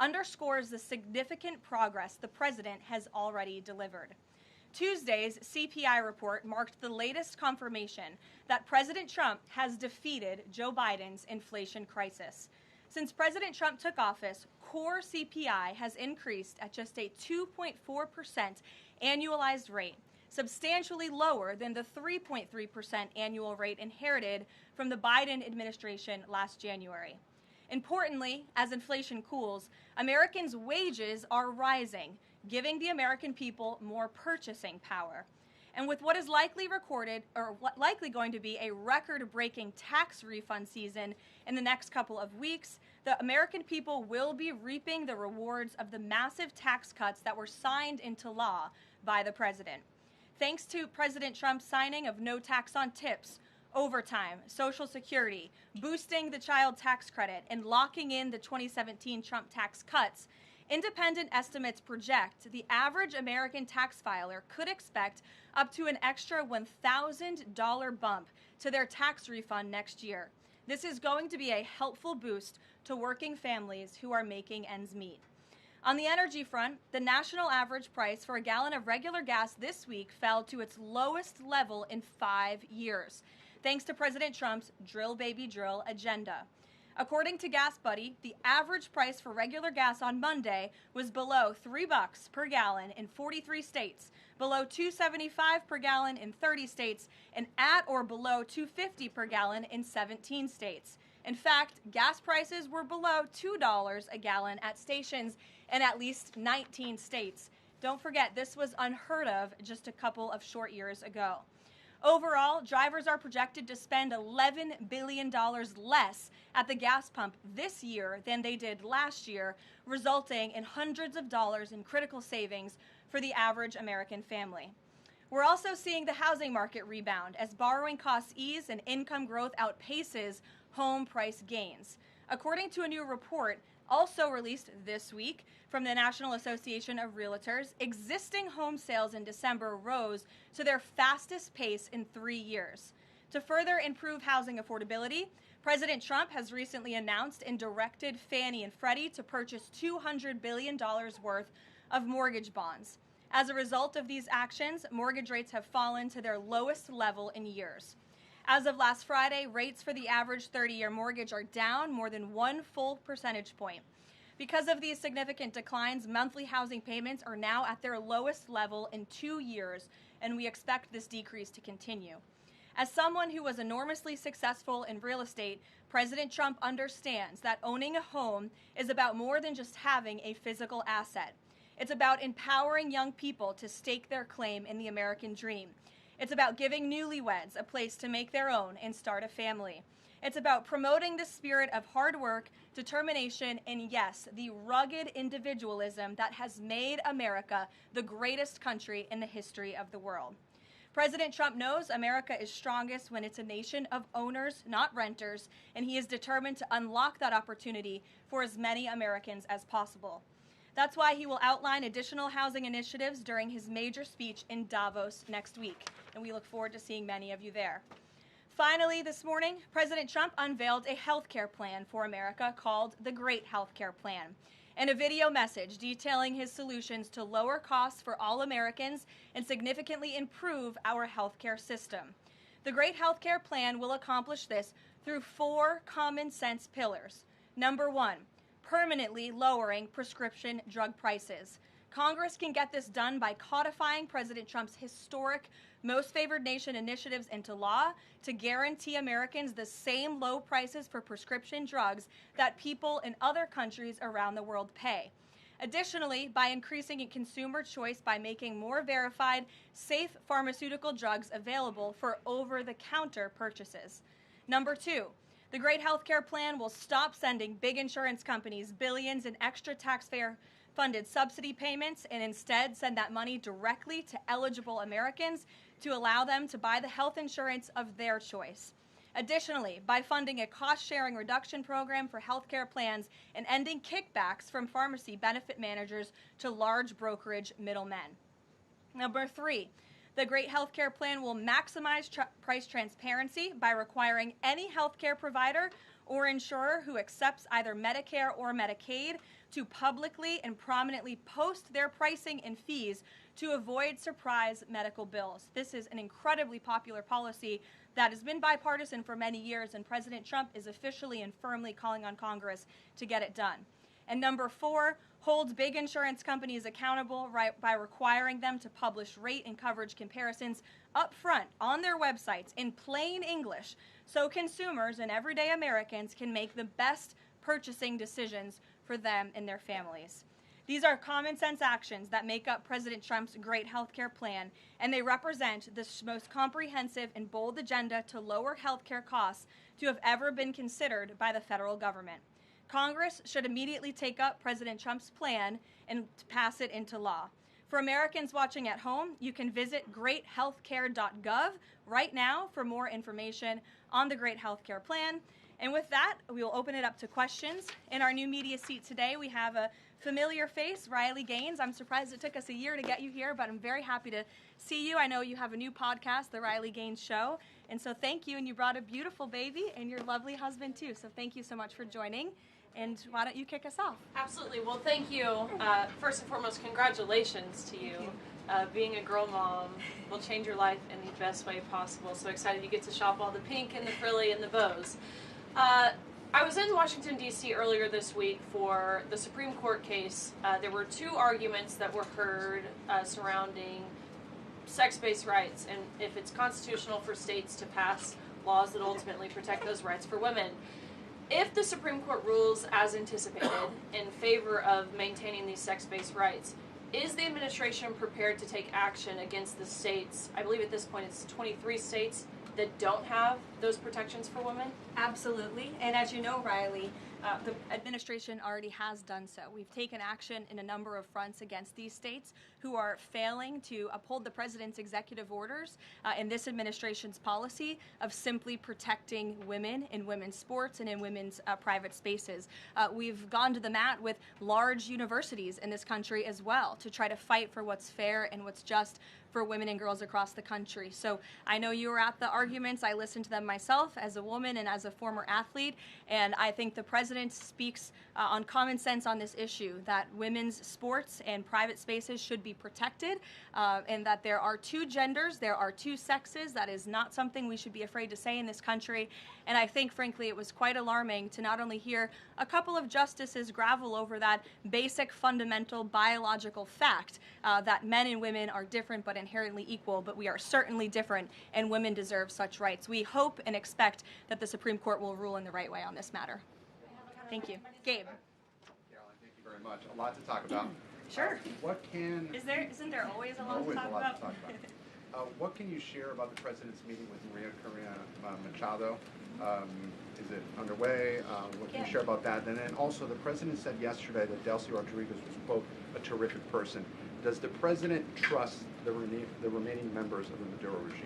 underscores the significant progress the president has already delivered. Tuesday's CPI report marked the latest confirmation that President Trump has defeated Joe Biden's inflation crisis. Since President Trump took office, core CPI has increased at just a 2.4% annualized rate, substantially lower than the 3.3% annual rate inherited from the Biden administration last January. Importantly, as inflation cools, Americans' wages are rising, giving the American people more purchasing power. And with what is likely going to be a record-breaking tax refund season in the next couple of weeks, the American people will be reaping the rewards of the massive tax cuts that were signed into law by the president. Thanks to President Trump's signing of no tax on tips, overtime, Social Security, boosting the child tax credit, and locking in the 2017 Trump tax cuts, independent estimates project the average American tax filer could expect up to an extra $1,000 bump to their tax refund next year. This is going to be a helpful boost to working families who are making ends meet. On the energy front, the national average price for a gallon of regular gas this week fell to its lowest level in 5 years, thanks to President Trump's drill baby drill agenda. According to Gas Buddy, the average price for regular gas on Monday was below $3 per gallon in 43 states, below $2.75 per gallon in 30 states, and at or below $2.50 per gallon in 17 states. In fact, gas prices were below $2 a gallon at stations in at least 19 states. Don't forget, this was unheard of just a couple of short years ago. Overall, drivers are projected to spend $11 billion less at the gas pump this year than they did last year, resulting in hundreds of dollars in critical savings for the average American family. We're also seeing the housing market rebound as borrowing costs ease and income growth outpaces home price gains. According to a new report also released this week from the National Association of Realtors, existing home sales in December rose to their fastest pace in 3 years. To further improve housing affordability, President Trump has recently announced and directed Fannie and Freddie to purchase $200 billion worth of mortgage bonds. As a result of these actions, mortgage rates have fallen to their lowest level in years. As of last Friday, rates for the average 30-year mortgage are down more than 1 full percentage point. Because of these significant declines, monthly housing payments are now at their lowest level in 2 years, and we expect this decrease to continue. As someone who was enormously successful in real estate, President Trump understands that owning a home is about more than just having a physical asset. It's about empowering young people to stake their claim in the American dream. It's about giving newlyweds a place to make their own and start a family. It's about promoting the spirit of hard work, determination, and yes, the rugged individualism that has made America the greatest country in the history of the world. President Trump knows America is strongest when it's a nation of owners, not renters, and he is determined to unlock that opportunity for as many Americans as possible. That's why he will outline additional housing initiatives during his major speech in Davos next week, and we look forward to seeing many of you there. Finally, this morning, President Trump unveiled a health care plan for America called the Great Health Care Plan, and a video message detailing his solutions to lower costs for all Americans and significantly improve our health care system. The Great Health Care Plan will accomplish this through 4 common sense pillars. Number 1, permanently lowering prescription drug prices. Congress can get this done by codifying President Trump's historic Most Favored Nation initiatives into law to guarantee Americans the same low prices for prescription drugs that people in other countries around the world pay. Additionally, by increasing consumer choice by making more verified, safe pharmaceutical drugs available for over-the-counter purchases. Number 2, the Great Health Care Plan will stop sending big insurance companies billions in extra taxpayer-funded subsidy payments and instead send that money directly to eligible Americans to allow them to buy the health insurance of their choice. Additionally, by funding a cost-sharing reduction program for health care plans and ending kickbacks from pharmacy benefit managers to large brokerage middlemen. Number 3, the Great Health Care Plan will maximize price transparency by requiring any health care provider or insurer who accepts either Medicare or Medicaid to publicly and prominently post their pricing and fees to avoid surprise medical bills. This is an incredibly popular policy that has been bipartisan for many years, and President Trump is officially and firmly calling on Congress to get it done. And number 4, holds big insurance companies accountable by requiring them to publish rate and coverage comparisons up front on their websites in plain English so consumers and everyday Americans can make the best purchasing decisions for them and their families. These are common sense actions that make up President Trump's great health care plan, and they represent the most comprehensive and bold agenda to lower health care costs to have ever been considered by the federal government. Congress should immediately take up President Trump's plan and pass it into law. For Americans watching at home, you can visit greathealthcare.gov right now for more information on the Great Healthcare Plan. And with that, we will open it up to questions. In our new media seat today, we have a familiar face, Riley Gaines. I'm surprised it took us a year to get you here, but I'm very happy to see you. I know you have a new podcast, The Riley Gaines Show. And so thank you. And you brought a beautiful baby and your lovely husband, too. So thank you so much for joining. And why don't you kick us off? Absolutely. Well, thank you. First and foremost, congratulations to you. Being a girl mom will change your life in the best way possible. So excited you get to shop all the pink and the frilly and the bows. I was in Washington, D.C. earlier this week for the Supreme Court case. There were 2 arguments that were heard surrounding sex-based rights and if it's constitutional for states to pass laws that ultimately protect those rights for women. If the Supreme Court rules as anticipated in favor of maintaining these sex-based rights, is the administration prepared to take action against the states? I believe at this point it's 23 states that don't have those protections for women? Absolutely. And as you know, Riley, the administration already has done so. We've taken action in a number of fronts against these states who are failing to uphold the president's executive orders and this administration's policy of simply protecting women in women's sports and in women's private spaces. We've gone to the mat with large universities in this country as well to try to fight for what's fair and what's just for women and girls across the country. So I know you were at the arguments. I listened to them myself as a woman and as a former athlete, and I think the president speaks on common sense on this issue, that women's sports and private spaces should be protected, and that there are 2 genders, there are 2 sexes. That is not something we should be afraid to say in this country. And I think, frankly, it was quite alarming to not only hear a couple of justices gravel over that basic, fundamental, biological fact that men and women are different but inherently equal, but we are certainly different, and women deserve such rights. We hope and expect that the Supreme Court will rule in the right way on this matter. Thank you. Gabe. Caroline, thank you very much. A lot to talk about. Sure. Isn't there always a lot to talk about? What can you share about the president's meeting with Maria Corina Machado? Is it underway? What can you share about that? And then also, the president said yesterday that Delcy Rodriguez was, quote, a terrific person. Does the president trust the remaining members of the Maduro regime?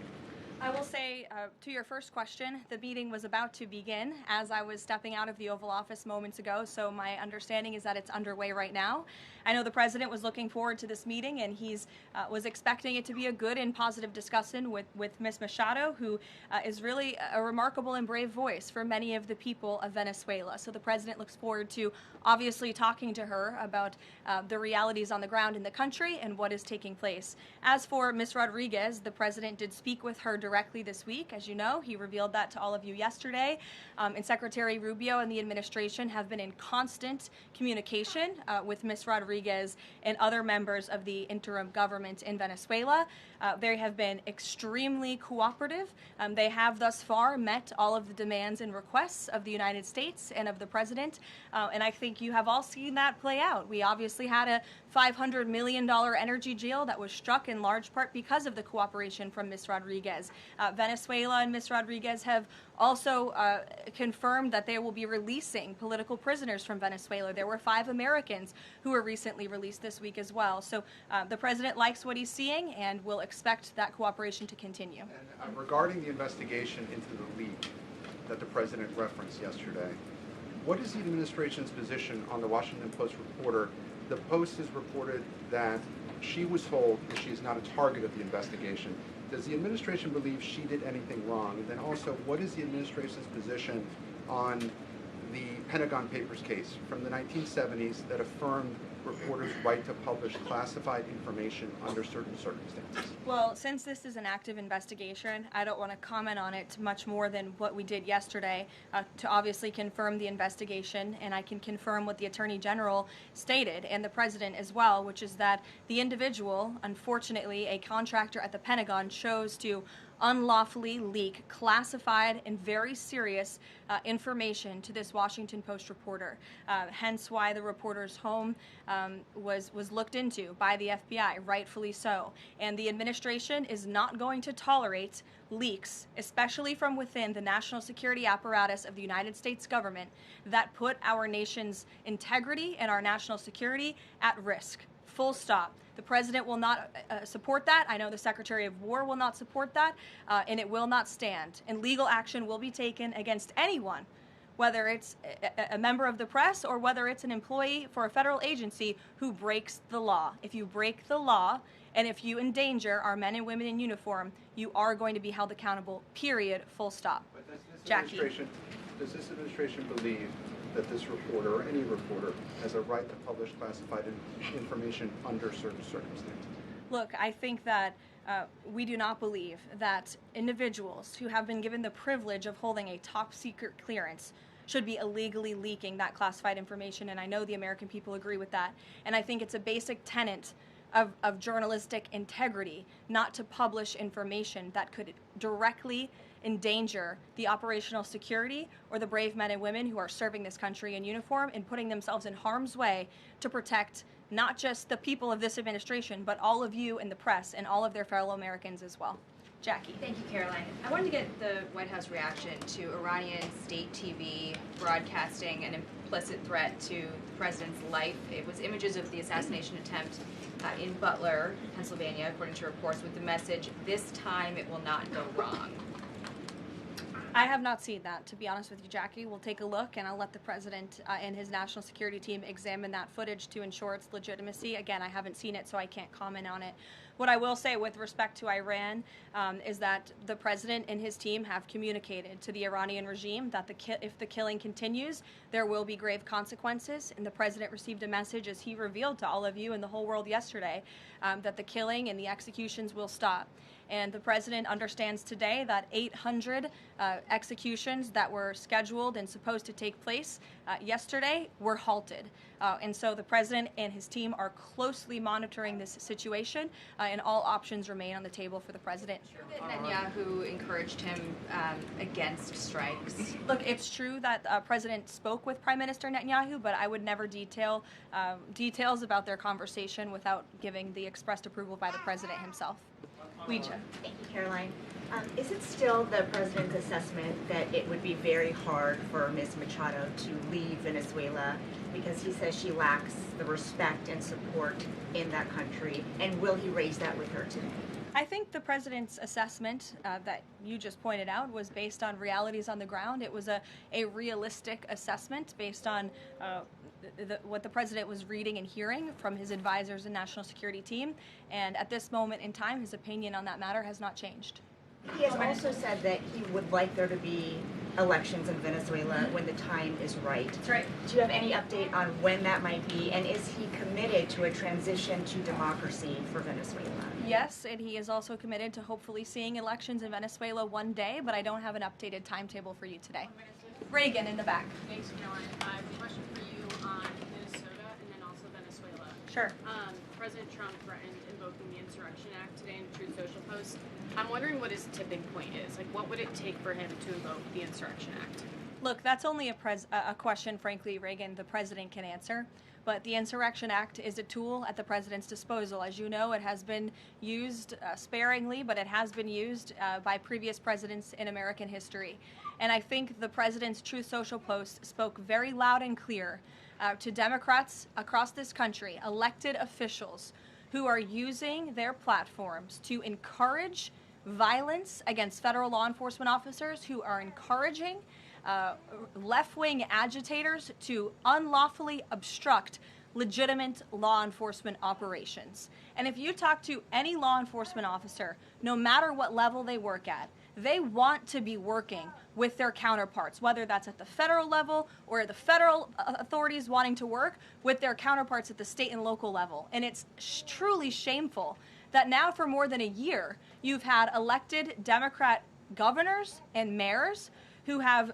I will say, to your first question, the meeting was about to begin as I was stepping out of the Oval Office moments ago, so my understanding is that it's underway right now. I know the president was looking forward to this meeting, and he's was expecting it to be a good and positive discussion with Ms. Machado, who is really a remarkable and brave voice for many of the people of Venezuela. So the president looks forward to obviously talking to her about the realities on the ground in the country and what is taking place. As for Ms. Rodriguez, the president did speak with her directly this week. As you know, he revealed that to all of you yesterday. And Secretary Rubio and the administration have been in constant communication with Ms. Rodriguez and other members of the interim government in Venezuela. They have been extremely cooperative. They have thus far met all of the demands and requests of the United States and of the president. And I think you have all seen that play out. We obviously had a $500 million energy deal that was struck in large part because of the cooperation from Ms. Rodriguez. Venezuela and Ms. Rodriguez have also confirmed that they will be releasing political prisoners from Venezuela. There were 5 Americans who were recently released this week as well. So the president likes what he's seeing and will expect that cooperation to continue. And regarding the investigation into the leak that the president referenced yesterday, what is the administration's position on the Washington Post reporter? The Post has reported that she was told that she is not a target of the investigation. Does the administration believe she did anything wrong? And then also, what is the administration's position on the Pentagon Papers case from the 1970s that affirmed reporters' right to publish classified information under certain circumstances? Well, since this is an active investigation, I don't want to comment on it much more than what we did yesterday to obviously confirm the investigation, and I can confirm what the Attorney General stated and the President as well, which is that the individual, unfortunately, a contractor at the Pentagon, chose to unlawfully leak classified and very serious information to this Washington Post reporter. Hence why the reporter's home was looked into by the FBI, rightfully so. And the administration is not going to tolerate leaks, especially from within the national security apparatus of the United States government, that put our nation's integrity and our national security at risk. Full stop. The President will not support that. I know the Secretary of War will not support that, and it will not stand. And legal action will be taken against anyone, whether it's a member of the press or whether it's an employee for a federal agency who breaks the law. If you break the law and if you endanger our men and women in uniform, you are going to be held accountable, period, full stop. But Jackie. Does this administration believe that this reporter or any reporter has a right to publish classified information under certain circumstances? Look, I think that we do not believe that individuals who have been given the privilege of holding a top secret clearance should be illegally leaking that classified information, and I know the American people agree with that. And I think it's a basic tenet of journalistic integrity not to publish information that could directly endanger the operational security or the brave men and women who are serving this country in uniform and putting themselves in harm's way to protect not just the people of this administration, but all of you in the press and all of their fellow Americans as well. Jackie. Thank you, Karoline. I wanted to get the White House reaction to Iranian state TV broadcasting an implicit threat to the president's life. It was images of the assassination attempt in Butler, Pennsylvania, according to reports, with the message, "This time it will not go wrong." I have not seen that, to be honest with you, Jackie. We'll take a look, and I'll let the President and his national security team examine that footage to ensure its legitimacy. Again, I haven't seen it, so I can't comment on it. What I will say with respect to Iran is that the President and his team have communicated to the Iranian regime that if the killing continues, there will be grave consequences. And the President received a message, as he revealed to all of you and the whole world yesterday, that the killing and the executions will stop. And the President understands today that 800 executions that were scheduled and supposed to take place yesterday were halted. And so the President and his team are closely monitoring this situation, and all options remain on the table for the President. Netanyahu encouraged him against strikes. Look, it's true that President spoke with Prime Minister Netanyahu, but I would never details about their conversation without giving the expressed approval by the President himself. Ouija. Thank you, Caroline. Is it still the President's assessment that it would be very hard for Ms. Machado to leave Venezuela because he says she lacks the respect and support in that country? And will he raise that with her today? I think the President's assessment that you just pointed out was based on realities on the ground. It was a realistic assessment based on what the President was reading and hearing from his advisors and national security team. And at this moment in time, his opinion on that matter has not changed. He has also said that he would like there to be elections in Venezuela when the time is right. That's right. Do you have any update on when that might be? And is he committed to a transition to democracy for Venezuela? Yes, and he is also committed to hopefully seeing elections in Venezuela one day, but I don't have an updated timetable for you today. Reagan in the back. Thanks, Caroline. I have a question for you on Minnesota and then also Venezuela. Sure. President Trump threatened invoking the Insurrection Act today in a Truth Social post. I'm wondering what his tipping point is. Like, what would it take for him to invoke the Insurrection Act? Look, that's only a question, frankly, Reagan, the President can answer. But the Insurrection Act is a tool at the President's disposal. As you know, it has been used sparingly, but it has been used by previous presidents in American history. And I think the President's Truth Social post spoke very loud and clear to Democrats across this country, elected officials who are using their platforms to encourage violence against federal law enforcement officers, who are encouraging left-wing agitators to unlawfully obstruct legitimate law enforcement operations. And if you talk to any law enforcement officer, no matter what level they work at, they want to be working with their counterparts, whether that's at the federal level or the federal authorities wanting to work with their counterparts at the state and local level. And it's truly shameful that now for more than a year, you've had elected Democrat governors and mayors who have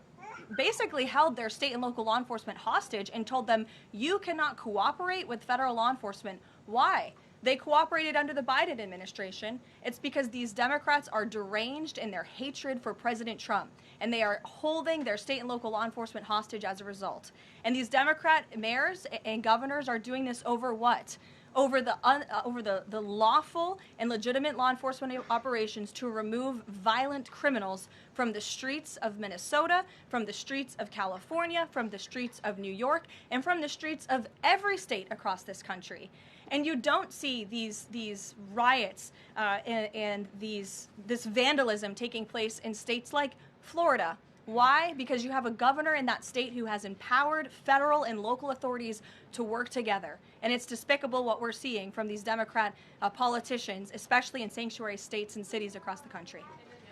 basically held their state and local law enforcement hostage and told them, you cannot cooperate with federal law enforcement. Why? They cooperated under the Biden administration. It's because these Democrats are deranged in their hatred for President Trump, and they are holding their state and local law enforcement hostage as a result. And these Democrat mayors and governors are doing this over what? Over the lawful and legitimate law enforcement operations to remove violent criminals from the streets of Minnesota, from the streets of California, from the streets of New York, and from the streets of every state across this country. And you don't see these riots and this vandalism taking place in states like Florida. Why? Because you have a governor in that state who has empowered federal and local authorities to work together. And it's despicable what we're seeing from these Democrat politicians, especially in sanctuary states and cities across the country.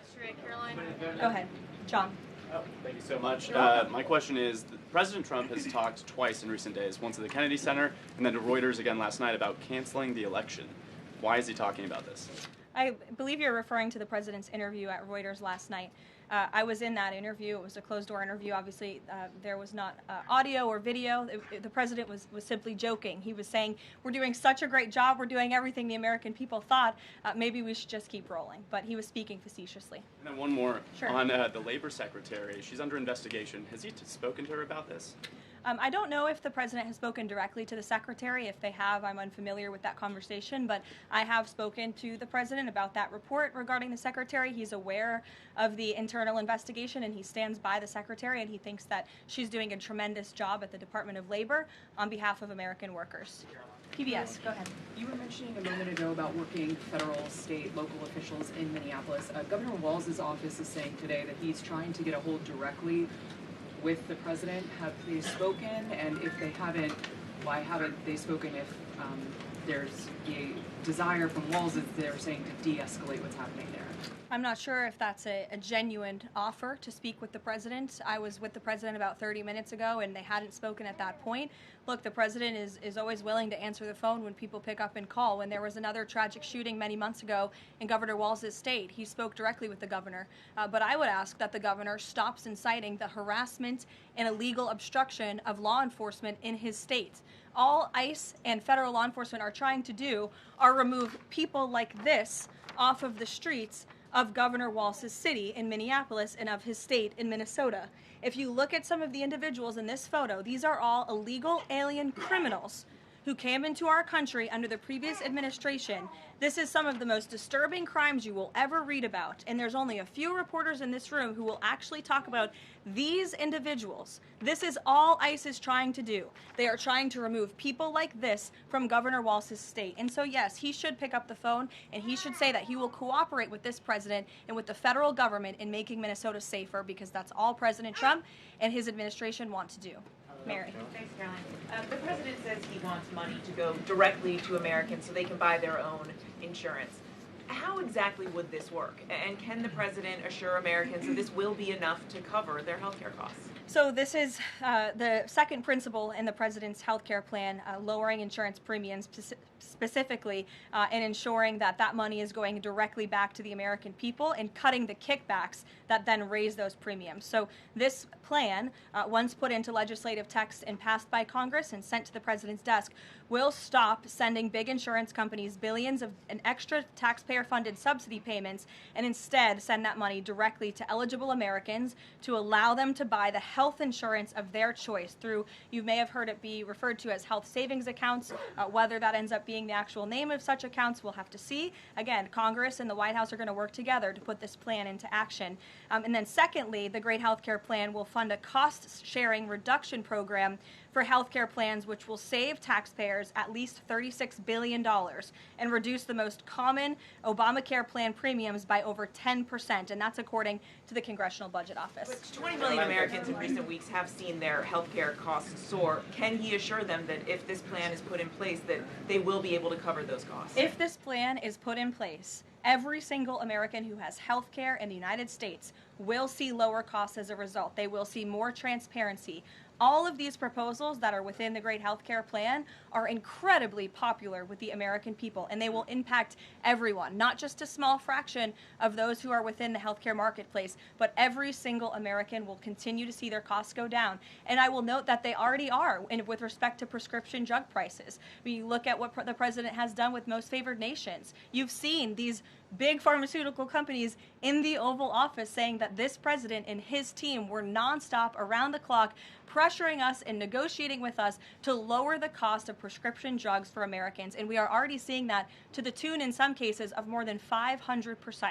Yesterday, Caroline. Go ahead, John. Oh, thank you so much. My question is, President Trump has talked twice in recent days, once at the Kennedy Center and then to Reuters again last night about canceling the election. Why is he talking about this? I believe you're referring to the president's interview at Reuters last night. I was in that interview. It was a closed-door interview. Obviously, there was not audio or video. The president was simply joking. He was saying, we're doing such a great job. We're doing everything the American people thought. Maybe we should just keep rolling. But he was speaking facetiously. And then one more. Sure. On the labor secretary. She's under investigation. Has he spoken to her about this? I don't know if the president has spoken directly to the secretary. If they have, I'm unfamiliar with that conversation, but I have spoken to the president about that report regarding the secretary. He's aware of the internal investigation, and he stands by the secretary, and he thinks that she's doing a tremendous job at the Department of Labor on behalf of American workers. PBS, go ahead. You were mentioning a moment ago about working federal, state, local officials in Minneapolis. Governor Walz's office is saying today that he's trying to get a hold directly with the president. Have they spoken? And if they haven't, why haven't they spoken if there's a desire from Walz that they're saying to de-escalate what's happening there? I'm not sure if that's a genuine offer to speak with the president. I was with the president about 30 minutes ago, and they hadn't spoken at that point. Look, the president is always willing to answer the phone when people pick up and call. When there was another tragic shooting many months ago in Governor Walz's state, he spoke directly with the governor. But I would ask that the governor stops inciting the harassment and illegal obstruction of law enforcement in his state. All ICE and federal law enforcement are trying to do are remove people like this off of the streets of Governor Walz's city in Minneapolis and of his state in Minnesota. If you look at some of the individuals in this photo, these are all illegal alien criminals who came into our country under the previous administration. This is some of the most disturbing crimes you will ever read about, and there's only a few reporters in this room who will actually talk about these individuals. This is all ICE is trying to do. They are trying to remove people like this from Governor Walz's state. And so yes, he should pick up the phone, and he should say that he will cooperate with this president and with the federal government in making Minnesota safer, because that's all President Trump and his administration want to do. Mary. Thanks, Caroline. The president says he wants money to go directly to Americans so they can buy their own insurance. How exactly would this work? And can the president assure Americans that this will be enough to cover their health care costs? So this is the second principle in the president's health care plan, lowering insurance premiums specifically and ensuring that that money is going directly back to the American people and cutting the kickbacks that then raise those premiums. So this plan, once put into legislative text and passed by Congress and sent to the president's desk, will stop sending big insurance companies billions of an extra taxpayer-funded subsidy payments and instead send that money directly to eligible Americans to allow them to buy the health insurance of their choice through, you may have heard it be referred to as health savings accounts. Whether that ends up being the actual name of such accounts, we'll have to see. Again, Congress and the White House are going to work together to put this plan into action. And then secondly, the Great Health Care Plan will fund a cost-sharing reduction program for health care plans, which will save taxpayers at least $36 billion and reduce the most common Obamacare plan premiums by over 10%, and that's according to the Congressional Budget Office. But 20 million Americans in recent weeks have seen their health care costs soar. Can he assure them that if this plan is put in place, that they will be able to cover those costs? If this plan is put in place, every single American who has health care in the United States will see lower costs as a result. They will see more transparency. All of these proposals that are within the Great Healthcare Plan are incredibly popular with the American people, and they will impact everyone, not just a small fraction of those who are within the healthcare marketplace, but every single American will continue to see their costs go down. And I will note that they already are with respect to prescription drug prices. When you look at what the president has done with most favored nations, you've seen these big pharmaceutical companies in the Oval Office saying that this president and his team were nonstop, around the clock, pressuring us and negotiating with us to lower the cost of prescription drugs for Americans. And we are already seeing that to the tune, in some cases, of more than 500%.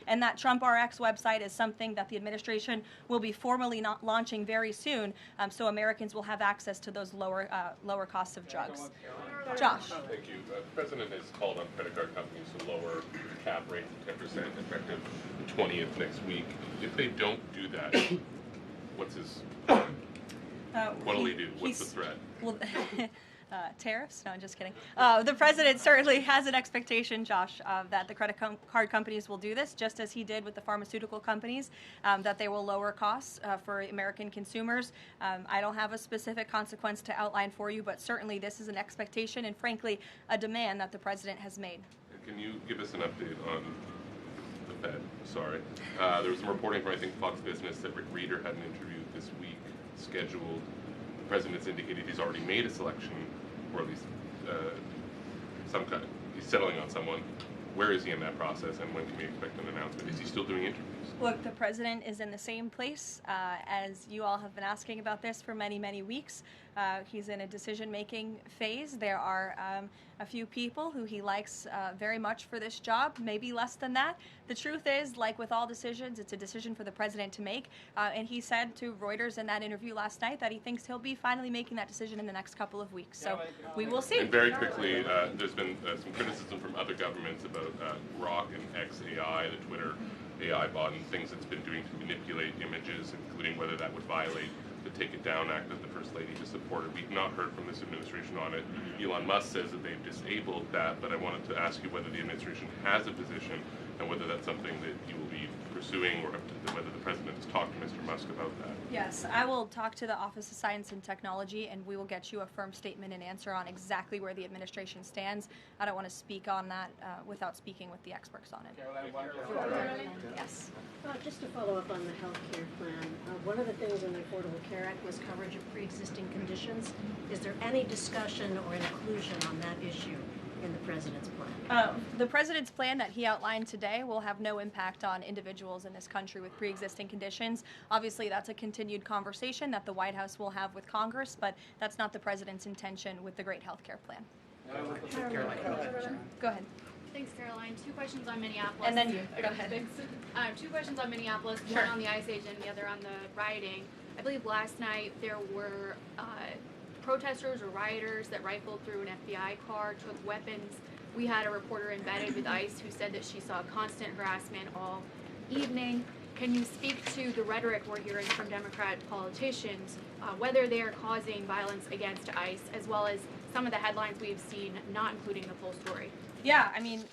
And that Trump RX website is something that the administration will be formally launching very soon, so Americans will have access to those lower costs of drugs. Josh. Thank you. The president has called on credit card companies to lower the cap rate to 10% effective the 20th next week. If they don't do that, what's his... What'll he do? What's the threat? Well, tariffs? No, I'm just kidding. The president certainly has an expectation, Josh, that the credit card companies will do this, just as he did with the pharmaceutical companies, that they will lower costs for American consumers. I don't have a specific consequence to outline for you, but certainly this is an expectation and, frankly, a demand that the president has made. And can you give us an update on the Fed? Sorry. There was some reporting from, I think, Fox Business that Rick Reeder had an interview this week scheduled. The president's indicated he's already made a selection, or at least some kind of, he's settling on someone. Where is he in that process, and when can we expect an announcement? Is he still doing interviews? Look, the president is in the same place as you all have been asking about this for many, many weeks. He's in a decision-making phase. There are a few people who he likes very much for this job, maybe less than that. The truth is, like with all decisions, it's a decision for the president to make. And he said to Reuters in that interview last night that he thinks he'll be finally making that decision in the next couple of weeks. So we will see. And very quickly, there's been some criticism from other governments about Grok and XAI, the Twitter AI bot, and things it's been doing to manipulate images, including whether that would violate the Take It Down Act that the First Lady has supported. We've not heard from this administration on it. Elon Musk says that they've disabled that, but I wanted to ask you whether the administration has a position and whether that's something that you will be pursuing, or whether the president has talked to Mr. Musk about that. Yes, I will talk to the Office of Science and Technology, and we will get you a firm statement and answer on exactly where the administration stands. I don't want to speak on that without speaking with the experts on it. Karoline? Yes. Just to follow up on the health care plan, one of the things in the Affordable Care Act was coverage of pre-existing conditions. Is there any discussion or inclusion on that issue in the president's plan? The president's plan that he outlined today will have no impact on individuals in this country with pre-existing conditions. Obviously, that's a continued conversation that the White House will have with Congress, but that's not the president's intention with the Great Health Care Plan. Go ahead. Thanks, Caroline. Two questions on Minneapolis. And then you. Go ahead. Thanks. Two questions on Minneapolis, one on the ICE agent, the other on the rioting. I believe last night there were protesters or rioters that rifled through an FBI car, took weapons. We had a reporter embedded with ICE who said that she saw constant harassment all evening. Can you speak to the rhetoric we're hearing from Democrat politicians, whether they are causing violence against ICE, as well as some of the headlines we've seen not including the full story? Yeah, I mean,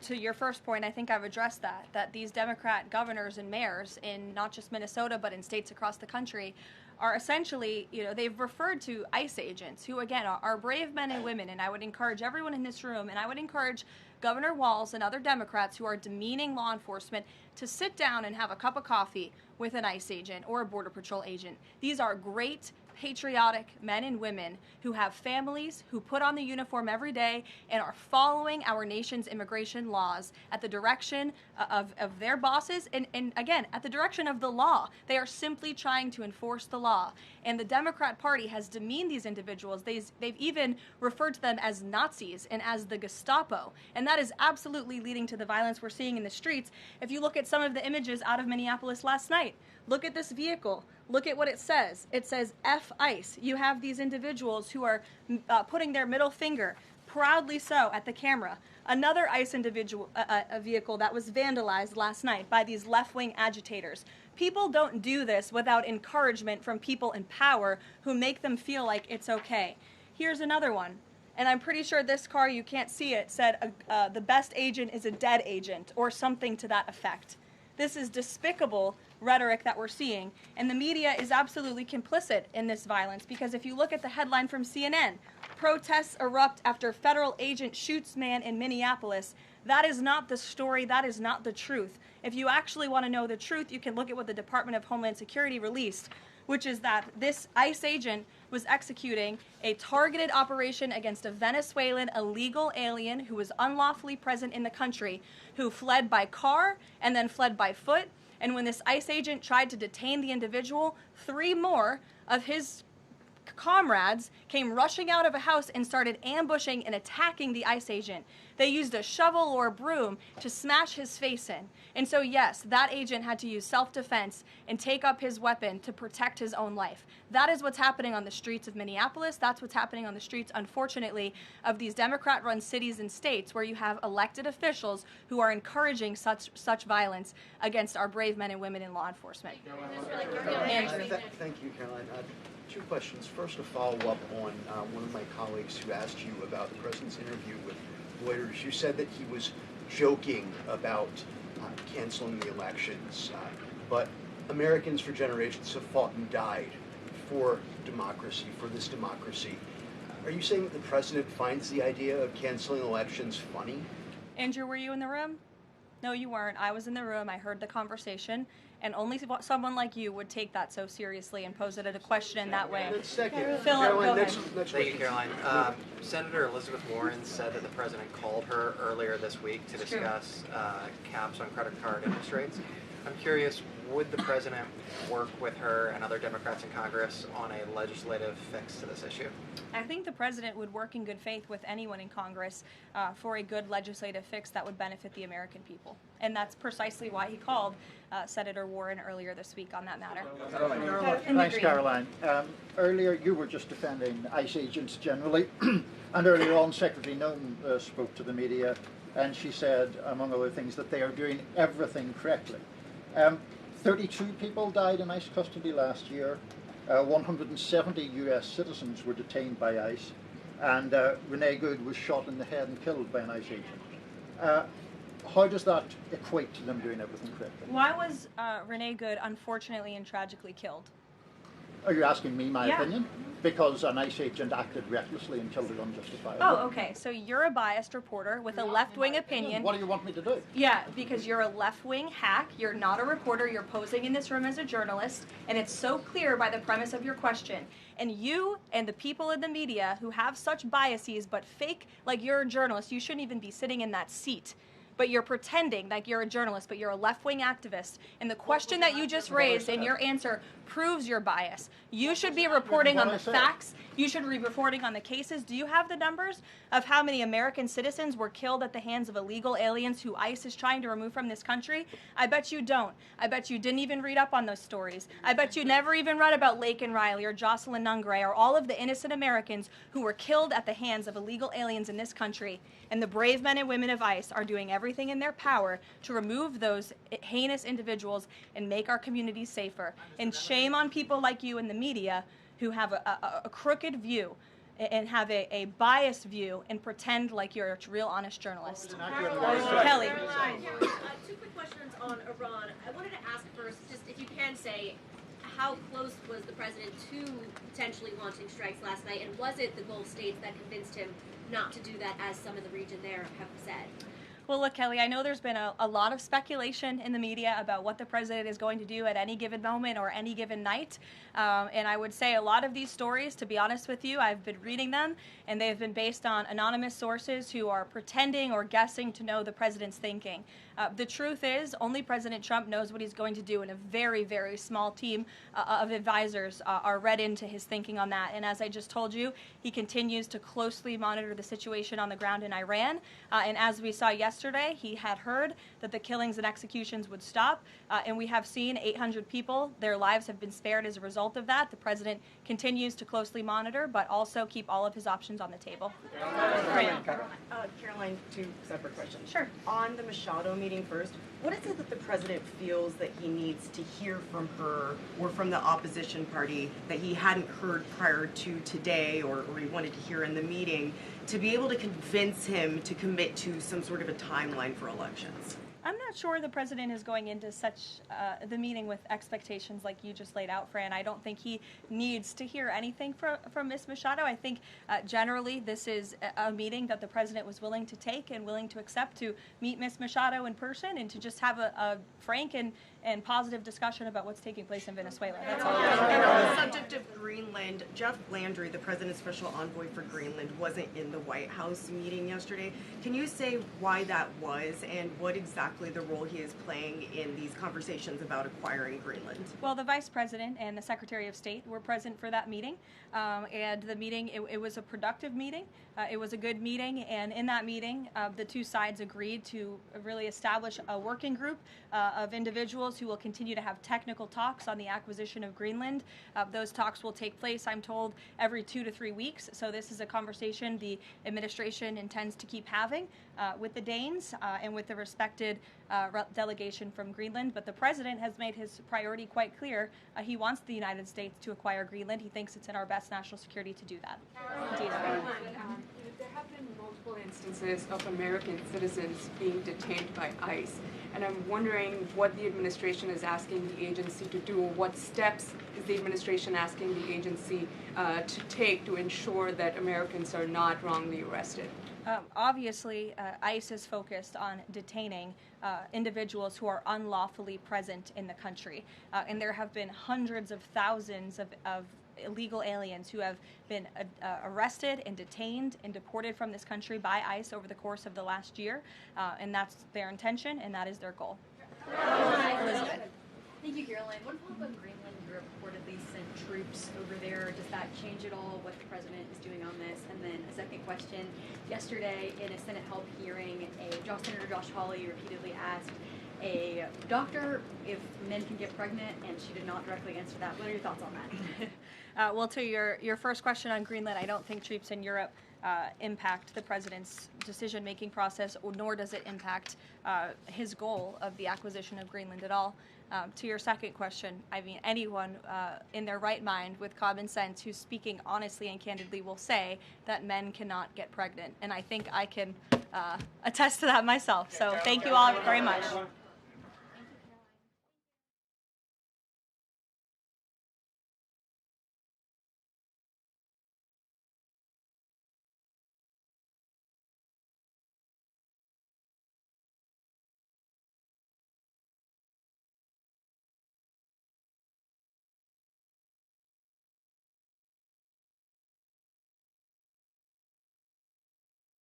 to your first point, I think I've addressed that these Democrat governors and mayors in not just Minnesota, but in states across the country are essentially, they've referred to ICE agents who, again, are brave men and women. And I would encourage everyone in this room, and I would encourage Governor Walz and other Democrats who are demeaning law enforcement to sit down and have a cup of coffee with an ICE agent or a Border Patrol agent. These are great, patriotic men and women who have families, who put on the uniform every day and are following our nation's immigration laws at the direction of their bosses and again, at the direction of the law. They are simply trying to enforce the law. And the Democrat Party has demeaned these individuals. They've even referred to them as Nazis and as the Gestapo. And that is absolutely leading to the violence we're seeing in the streets. If you look at some of the images out of Minneapolis last night, look at this vehicle. Look at what it says. It says F ICE. You have these individuals who are putting their middle finger, proudly so, at the camera. Another ICE a vehicle that was vandalized last night by these left-wing agitators. People don't do this without encouragement from people in power who make them feel like it's okay. Here's another one. and I'm pretty sure this car, you can't see it, said the best agent is a dead agent, or something to that effect. This is despicable rhetoric that we're seeing, and the media is absolutely complicit in this violence, because if you look at the headline from CNN, protests erupt after federal agent shoots man in Minneapolis, that is not the story, that is not the truth. If you actually want to know the truth, you can look at what the Department of Homeland Security released, which is that this ICE agent was executing a targeted operation against a Venezuelan illegal alien who was unlawfully present in the country, who fled by car and then fled by foot. And when this ICE agent tried to detain the individual, 3 more of his comrades came rushing out of a house and started ambushing and attacking the ICE agent. They used a shovel or a broom to smash his face in. And so yes, that agent had to use self-defense and take up his weapon to protect his own life. That is what's happening on the streets of Minneapolis. That's what's happening on the streets, unfortunately, of these Democrat-run cities and states where you have elected officials who are encouraging such violence against our brave men and women in law enforcement. Thank you, Karoline. 2 questions. First, a follow-up on one of my colleagues who asked you about the president's interview with Reuters. You said that he was joking about canceling the elections, but Americans for generations have fought and died for democracy, for this democracy. Are you saying that the president finds the idea of canceling elections funny? Andrew, were you in the room? No, you weren't. I was in the room. I heard the conversation. And only someone like you would take that so seriously and pose it as a question in that way. Second, Philip, go ahead. Thank you, Karoline. Senator Elizabeth Warren said that the president called her earlier this week to discuss caps on credit card interest rates. I'm curious, would the president work with her and other Democrats in Congress on a legislative fix to this issue? I think the president would work in good faith with anyone in Congress for a good legislative fix that would benefit the American people. And that's precisely why he called Senator Warren earlier this week on that matter. Thanks, Karoline. Earlier, you were just defending ICE agents generally, and earlier on, Secretary Noem spoke to the media, and she said, among other things, that they are doing everything correctly. 32 people died in ICE custody last year. 170 U.S. citizens were detained by ICE, and Renee Good was shot in the head and killed by an ICE agent. How does that equate to them doing everything correctly? Why was Renee Good unfortunately and tragically killed? Are you asking me my opinion? Because an ICE agent acted recklessly and killed her unjustifiably. Oh, okay. So you're a biased reporter with a left-wing opinion. What do you want me to do? Yeah, because you're a left-wing hack. You're not a reporter. You're posing in this room as a journalist, and it's so clear by the premise of your question. And you and the people in the media who have such biases but fake like you're a journalist, you shouldn't even be sitting in that seat. But you're pretending like you're a journalist, but you're a left-wing activist. And the question that you just raised and your answer proves your bias. You should be reporting on the facts. You should be reporting on the cases. Do you have the numbers of how many American citizens were killed at the hands of illegal aliens who ICE is trying to remove from this country? I bet you don't. I bet you didn't even read up on those stories. I bet you never even read about Laken Riley or Jocelyn Nungray or all of the innocent Americans who were killed at the hands of illegal aliens in this country. And the brave men and women of ICE are doing everything in their power to remove those heinous individuals and make our communities safer. And shame on people like you in the media who have a crooked view and have a biased view and pretend like you're a real honest journalist. Kelly. 2 quick questions on Iran. I wanted to ask first, just if you can say, how close was the president to potentially launching strikes last night, and was it the Gulf states that convinced him not to do that, as some of the region there have said? Well, look, Kelly, I know there's been a lot of speculation in the media about what the president is going to do at any given moment or any given night. And I would say a lot of these stories, to be honest with you, I've been reading them, and they've been based on anonymous sources who are pretending or guessing to know the president's thinking. The truth is, only President Trump knows what he's going to do, and a very, very small team of advisors are read into his thinking on that. And as I just told you, he continues to closely monitor the situation on the ground in Iran. And as we saw yesterday, he had heard that the killings and executions would stop. And we have seen 800 people, their lives have been spared as a result of that. The president continues to closely monitor, but also keep all of his options on the table. Karoline, 2 separate questions. Sure. On the Machado meeting first, what is it that the president feels that he needs to hear from her or from the opposition party that he hadn't heard prior to today, or he wanted to hear in the meeting, to be able to convince him to commit to some sort of a timeline for elections? I'm not sure the president is going into the meeting with expectations like you just laid out, Fran. I don't think he needs to hear anything from Ms. Machado. I think generally this is a meeting that the president was willing to take and willing to accept to meet Ms. Machado in person and to just have a frank and positive discussion about what's taking place in Venezuela. That's all. And on the subject of Greenland, Jeff Landry, the president's special envoy for Greenland, wasn't in the White House meeting yesterday. Can you say why that was and what exactly the role he is playing in these conversations about acquiring Greenland? Well, the Vice President and the Secretary of State were present for that meeting, and the meeting, it was a productive meeting. It was a good meeting, and in that meeting, the two sides agreed to really establish a working group of individuals who will continue to have technical talks on the acquisition of Greenland. Those talks will take place, I'm told, every 2 to 3 weeks, so this is a conversation the administration intends to keep having with the Danes and with the respected delegation from Greenland. But the president has made his priority quite clear. He wants the United States to acquire Greenland. He thinks it's in our best national security to do that. Indeed. There have been multiple instances of American citizens being detained by ICE, and I'm wondering what the administration is asking the agency to do. What steps is the administration asking the agency to take to ensure that Americans are not wrongly arrested? Obviously, ICE is focused on detaining individuals who are unlawfully present in the country. And there have been hundreds of thousands of illegal aliens who have been arrested and detained and deported from this country by ICE over the course of the last year. And that's their intention, and that is their goal. Elizabeth. Thank you, Karoline. What about Greenland? Europe reportedly sent troops over there. Does that change at all what the president is doing on this? And then a second question. Yesterday, in a Senate help hearing, Senator Josh Hawley repeatedly asked a doctor if men can get pregnant, and she did not directly answer that. What are your thoughts on that? Well, to your first question on Greenland, I don't think troops in Europe impact the president's decision-making process, nor does it impact his goal of the acquisition of Greenland at all. To your second question, I mean, anyone in their right mind with common sense who's speaking honestly and candidly will say that men cannot get pregnant. And I think I can attest to that myself. So thank you all very much.